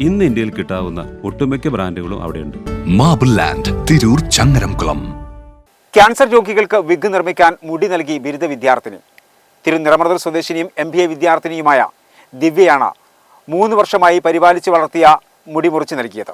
ഇന്ന് ഇന്ത്യയിൽ കിട്ടാവുന്ന ഒട്ടുമിക്ക ബ്രാൻഡുകളും അവിടെയുണ്ട്. Marble land, Tirur, Changaramkulam. Cancer രോഗികൾക്ക് വിഗ് നിർമ്മിക്കാൻ മുടി നൽകി ബിരുദ വിദ്യാർത്ഥിനി. തിരുനിറമറുതൽ സ്വദേശിനിയും MBA വിദ്യാർത്ഥിനിയുമായ ദിവ്യയാണ് 3 വർഷമായി പരിപാലിച്ച് വളർത്തിയ മുടി മുറിച്ച് നൽകിയത്.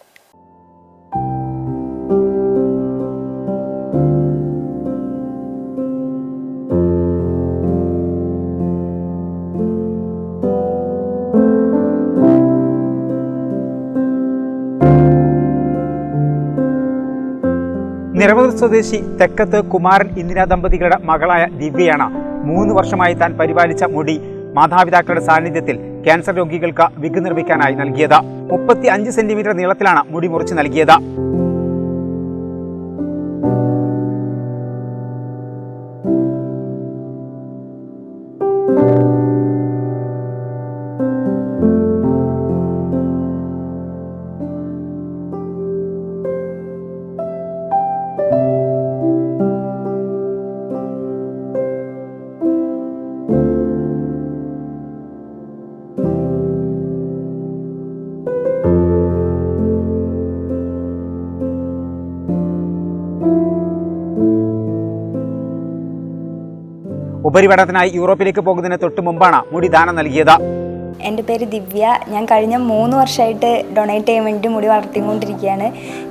നിറമറുതൽ സ്വദേശി തെക്കത്ത് കുമാരൻ ഇന്ദിര ദമ്പതികളുടെ മകളായ ദിവ്യയാണ് 3 വർഷമായി താൻ പരിപാലിച്ച മുടി മാതാപിതാക്കളുടെ സാന്നിധ്യത്തിൽ ക്യാൻസർ രോഗികൾക്ക് വിഗ് നിർമ്മിക്കാനായി നൽകിയത്. 35 സെന്റിമീറ്റർ നീളത്തിലാണ് മുടി മുറിച്ച് നൽകിയത്. ഉപരിപഠനത്തിനായി യൂറോപ്പിലേക്ക് പോകുന്നതിന് തൊട്ട് മുമ്പാണ് മുടി ദാനം നൽകിയത്. എൻ്റെ പേര് ദിവ്യ. ഞാൻ കഴിഞ്ഞ 3 വർഷമായിട്ട് ഡൊണേറ്റ് ചെയ്യാൻ വേണ്ടി മുടി വളർത്തിക്കൊണ്ടിരിക്കുകയാണ്.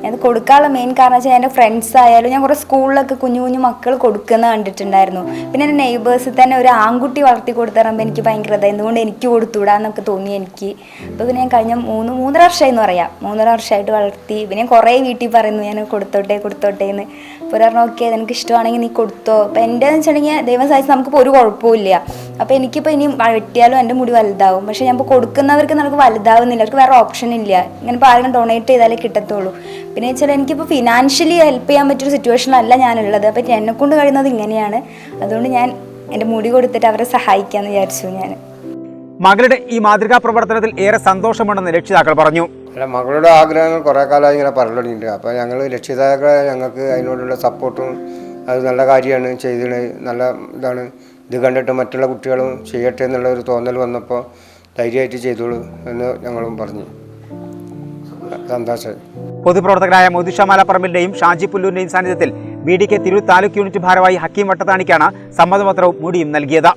അത് കൊടുക്കാനുള്ള മെയിൻ കാരണം വെച്ചാൽ എൻ്റെ ഫ്രണ്ട്സ് ആയാലും ഞാൻ കുറേ സ്കൂളിലൊക്കെ കുഞ്ഞു കുഞ്ഞു മക്കൾ കൊടുക്കുന്നത് കണ്ടിട്ടുണ്ടായിരുന്നു. പിന്നെ എൻ്റെ നെയ്ബേഴ്സിൽ തന്നെ ഒരു ആൺകുട്ടി വളർത്തി കൊടുത്തറുമ്പോൾ എനിക്ക് ഭയങ്കര എന്തുകൊണ്ട് എനിക്ക് കൊടുത്തുവിടാന്നൊക്കെ തോന്നി എനിക്ക്. അപ്പോൾ പിന്നെ ഞാൻ കഴിഞ്ഞ 3 വർഷമായി എന്ന് പറയാം, 3 വർഷമായിട്ട് വളർത്തി. പിന്നെ ഞാൻ കുറേ വീട്ടിൽ പറയുന്നു ഞാൻ കൊടുത്തോട്ടെ എന്ന്. അപ്പോൾ പറഞ്ഞു ഓക്കെ നിനക്ക് ഇഷ്ടമാണെങ്കിൽ നീ കൊടുത്തോ. അപ്പോൾ എൻ്റെ എന്ന് വെച്ചിട്ടുണ്ടെങ്കിൽ ദൈവം സഹായിച്ച് നമുക്കിപ്പോൾ ഒരു കുഴപ്പമില്ല. അപ്പോൾ എനിക്കിപ്പോൾ ഇനി വെട്ടിയാലും എൻ്റെ മുടി വലുതാവും. പക്ഷേ ഞാൻ ഇപ്പോൾ കൊടുക്കുന്നവർക്ക് നമുക്ക് വലുതാവുന്നില്ല, അവർക്ക് വേറെ ഓപ്ഷൻ ഇല്ല. ഇങ്ങനെ ഇപ്പോൾ ആരെങ്കിലും ഡൊണേറ്റ് ചെയ്താലേ കിട്ടത്തുള്ളൂ. പിന്നെ വെച്ചാൽ എനിക്കിപ്പോൾ ഫിനാൻഷ്യലി ഹെൽപ്പ് ചെയ്യാൻ പറ്റിയൊരു സിറ്റുവേഷനിലല്ല ഞാനുള്ളത്. അപ്പോൾ എന്നെക്കൊണ്ട് കഴിയുന്നത് ഇങ്ങനെയാണ്. അതുകൊണ്ട് ഞാൻ എൻ്റെ മുടി കൊടുത്തിട്ട് അവരെ സഹായിക്കാമെന്ന് വിചാരിച്ചു. ഞാൻ മകളുടെ ഈ മാതൃകാ പ്രവർത്തനത്തിൽ ഏറെ സന്തോഷമുണ്ടെന്ന് രക്ഷിതാക്കൾ പറഞ്ഞു. അല്ല, മകളുടെ ആഗ്രഹങ്ങൾ കുറേ കാലമായി ഇങ്ങനെ പറഞ്ഞിട്ടുണ്ട്. അപ്പോൾ ഞങ്ങൾ രക്ഷിതാക്കളെ ഞങ്ങൾക്ക് അതിനോടുള്ള സപ്പോർട്ടും അത് നല്ല കാര്യമാണ് ചെയ്തത്, നല്ല ഇതാണ്. ഇത് കണ്ടിട്ട് മറ്റുള്ള കുട്ടികളും ചെയ്യട്ടെ എന്നുള്ള ഒരു തോന്നൽ വന്നപ്പോൾ ധൈര്യമായിട്ട് ചെയ്തോളൂ എന്ന് ഞങ്ങളും പറഞ്ഞു. സന്തോഷം. പൊതുപ്രവർത്തകരായ മോദിഷ മാലപ്പറമ്പിന്റെയും ഷാജി പുല്ലൂരിന്റെയും സാന്നിധ്യത്തിൽ BDK തിരൂർ താലൂക്ക് യൂണിറ്റ് ഭാരവാഹി ഹക്കീം വട്ടത്താണിക്കാണ് സമ്മതപത്രവും മുടിയും നൽകിയത്.